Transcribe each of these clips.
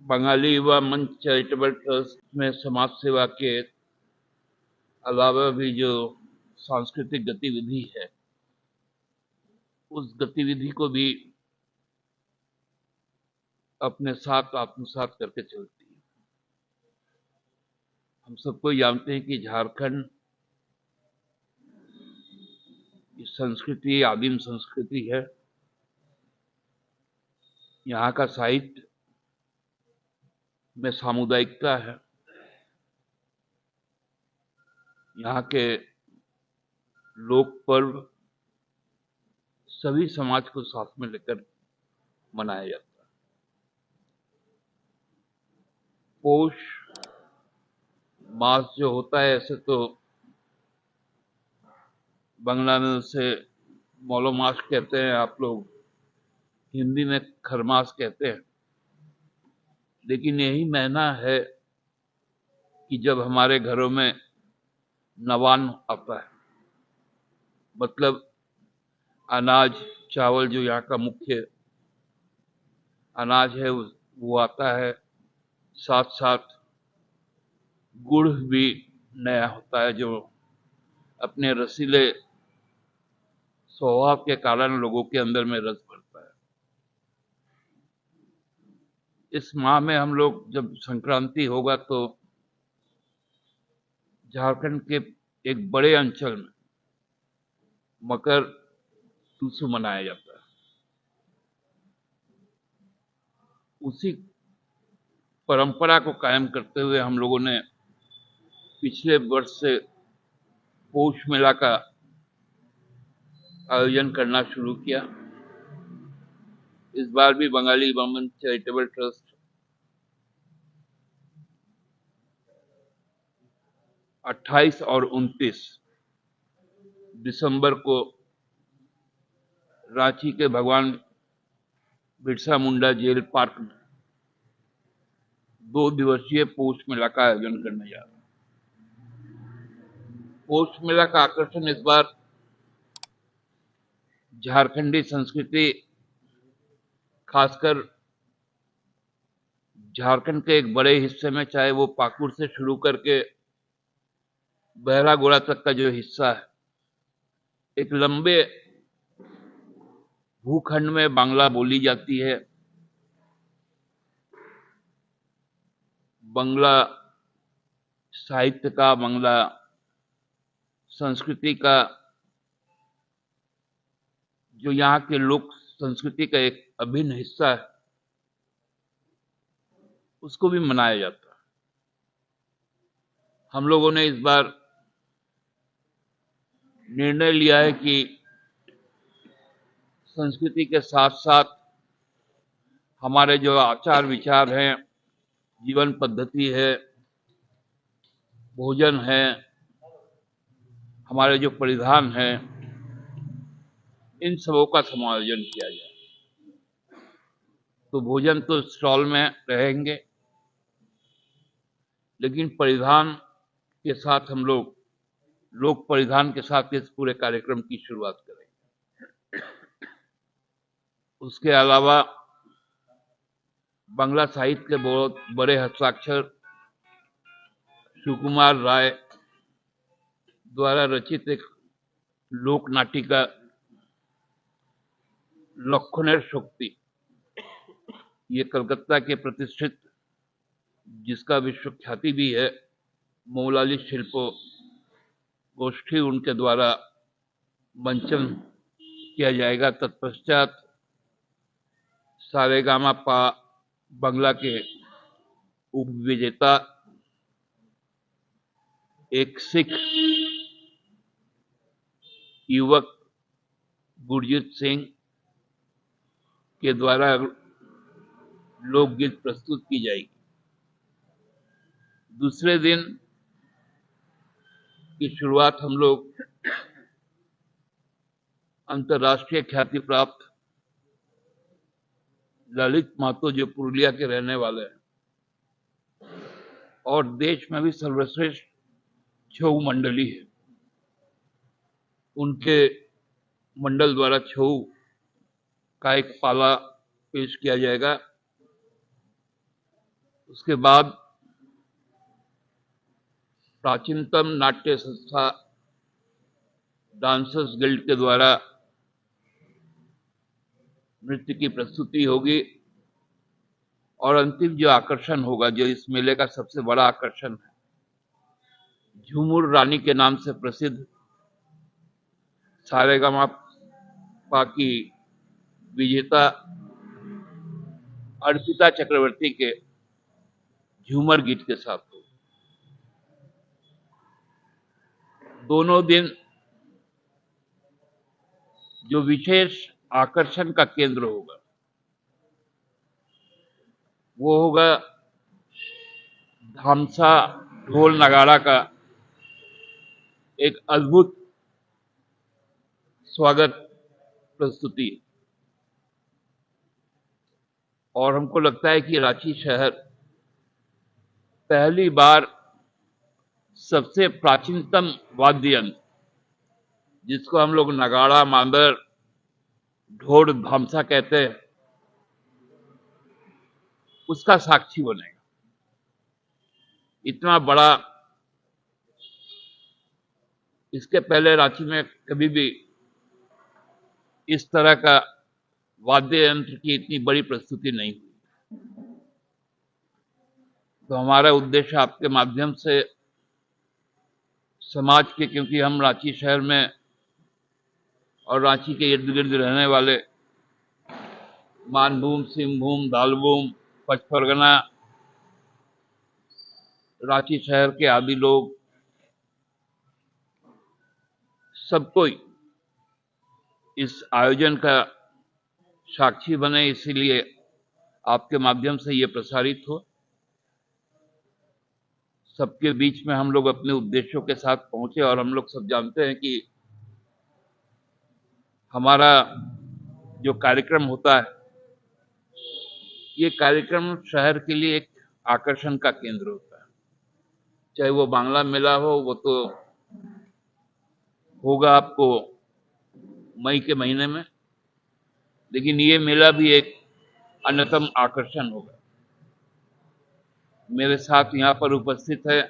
बंगाली युवा मंच charitable trust में समाज सेवा के अलावा भी जो सांस्कृतिक गतिविधि है, उस गतिविधि को भी अपने साथ आत्मसात करके चलती है। हम सबको जानते हैं कि झारखंड की संस्कृति आदिम संस्कृति है। यहाँ का साहित्य में सामुदायिकता है। यहाँ के लोक पर्व सभी समाज को साथ में लेकर मनाया जाता है। पौष मास जो होता है, ऐसे तो बांग्ला में उसे मौलो मास कहते हैं, आप लोग हिंदी में खरमास कहते हैं। लेकिन यही महीना है कि जब हमारे घरों में नवान्न आता है, मतलब अनाज चावल जो यहाँ का मुख्य अनाज है वो आता है। साथ साथ गुड़ भी नया होता है, जो अपने रसीले स्वभाव के कारण लोगों के अंदर में रस भरता है। इस माह में हम लोग जब संक्रांति होगा तो झारखंड के एक बड़े अंचल में मकर टूसू मनाया जाता है। उसी परंपरा को कायम करते हुए हम लोगों ने पिछले वर्ष से पौष मेला का आयोजन करना शुरू किया। इस बार भी बंगाली वुमेन चैरिटेबल ट्रस्ट 28 और 29 दिसंबर को रांची के भगवान बिरसा मुंडा जेल पार्क में 2 दिवसीय पौष मेला का आयोजन करने जा रहा है। पौष मेला का आकर्षण इस बार झारखंडी संस्कृति, खासकर झारखंड के एक बड़े हिस्से में, चाहे वो पाकुड़ से शुरू करके बहरागोड़ा तक का जो हिस्सा है, एक लंबे भूखंड में बांग्ला बोली जाती है। बांग्ला साहित्य का, बांग्ला संस्कृति का, जो यहाँ के लोक संस्कृति का एक अभिन्न हिस्सा है, उसको भी मनाया जाता है। हम लोगों ने इस बार निर्णय लिया है कि संस्कृति के साथ साथ हमारे जो आचार विचार हैं, जीवन पद्धति है, भोजन है, हमारे जो परिधान हैं, इन सबों का समायोजन किया जाए। तो भोजन तो स्टॉल में रहेंगे, लेकिन परिधान के साथ हम लोग लोक परिधान के साथ इस पूरे कार्यक्रम की शुरुआत करेंगे। उसके अलावा बांग्ला साहित्य के बहुत बड़े हस्ताक्षर सुकुमार राय द्वारा रचित एक लोक नाटिका लक्षणेर शक्ति, ये कलकत्ता के प्रतिष्ठित, जिसका विश्व ख्याति भी है, मौलाली शिल्पो गोष्ठी, उनके द्वारा मंचन किया जाएगा। तत्पश्चात सारेगामा पा बांग्ला के उपविजेता एक सिख युवक गुरजीत सिंह के द्वारा लोकगीत प्रस्तुत की जाएगी। दूसरे दिन की शुरुआत हम लोग अंतर्राष्ट्रीय ख्याति प्राप्त ललित महतो, जो पुरुलिया के रहने वाले हैं और देश में भी सर्वश्रेष्ठ छऊ मंडली है, उनके मंडल द्वारा छऊ का एक पाला पेश किया जाएगा। उसके बाद प्राचीनतम नाट्य संस्था डांसर्स गिल्ड के द्वारा नृत्य की प्रस्तुति होगी और अंतिम जो आकर्षण होगा, जो इस मेले का सबसे बड़ा आकर्षण है, झूमुर रानी के नाम से प्रसिद्ध सारेगामापा की विजेता अर्पिता चक्रवर्ती के झूमर गीत के साथ हो। दोनों दिन जो विशेष आकर्षण का केंद्र होगा वो होगा धामसा ढोल नगाड़ा का एक अद्भुत स्वागत प्रस्तुति। और हमको लगता है कि रांची शहर पहली बार सबसे प्राचीनतम वाद्य यंत्र, जिसको हम लोग नगाड़ा, मांदर, ढोल, धामसा कहते हैं, उसका साक्षी बनेगा। इतना बड़ा, इसके पहले रांची में कभी भी इस तरह का वाद्य यंत्र की इतनी बड़ी प्रस्तुति नहीं हुई। तो हमारा उद्देश्य आपके माध्यम से समाज के, क्योंकि हम रांची शहर में और रांची के इर्द गिर्द रहने वाले मानभूम, सिंहभूम, दालभूम, पचपरगना, रांची शहर के आदि लोग, सब कोई इस आयोजन का साक्षी बने, इसीलिए आपके माध्यम से ये प्रसारित हो। सबके बीच में हम लोग अपने उद्देश्यों के साथ पहुंचे। और हम लोग सब जानते हैं कि हमारा जो कार्यक्रम होता है, ये कार्यक्रम शहर के लिए एक आकर्षण का केंद्र होता है। चाहे वो बांग्ला मेला हो, वो तो होगा आपको मई के महीने में, लेकिन ये मेला भी एक अन्यतम आकर्षण होगा। मेरे साथ यहाँ पर उपस्थित है,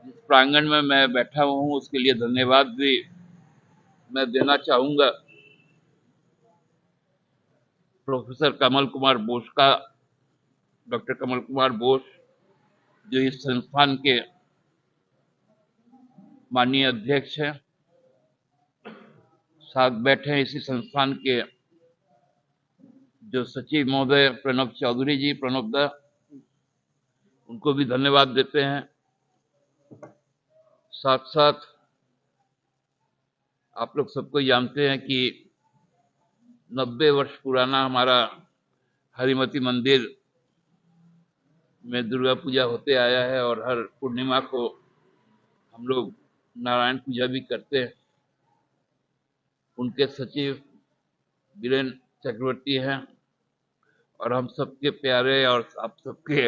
जिस प्रांगण में मैं बैठा हुआ हूँ उसके लिए धन्यवाद भी मैं देना चाहूंगा प्रोफेसर कमल कुमार बोस का, डॉक्टर कमल कुमार बोस, जो इस संस्थान के माननीय अध्यक्ष हैं। साथ बैठे हैं इसी संस्थान के जो सचिव महोदय प्रणब चौधरी जी, प्रणब दा, उनको भी धन्यवाद देते हैं। साथ साथ आप लोग सबको जानते हैं कि 90 वर्ष पुराना हमारा हरिमती मंदिर में दुर्गा पूजा होते आया है और हर पूर्णिमा को हम लोग नारायण पूजा भी करते हैं। उनके सचिव वीरेंद्र चक्रवर्ती हैं और हम सबके प्यारे और आप सबके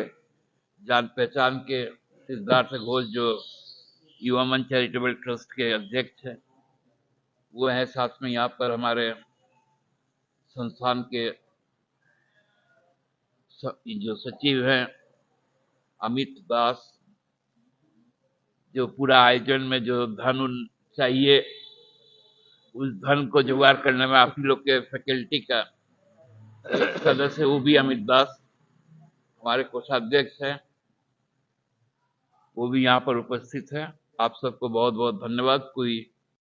जान पहचान के सिद्धार्थ घोष, जो युवा मंच चैरिटेबल ट्रस्ट के अध्यक्ष हैं, वो हैं। साथ में यहाँ पर हमारे संस्थान के जो सचिव हैं अमित दास, जो पूरा आयोजन में जो धन चाहिए उस धन को जुगाड़ करने में आप ही लोग के फैकल्टी का सदस्य, वो भी अमित दास हमारे कोषाध्यक्ष हैं, वो भी यहाँ पर उपस्थित है। आप सबको बहुत बहुत धन्यवाद। कोई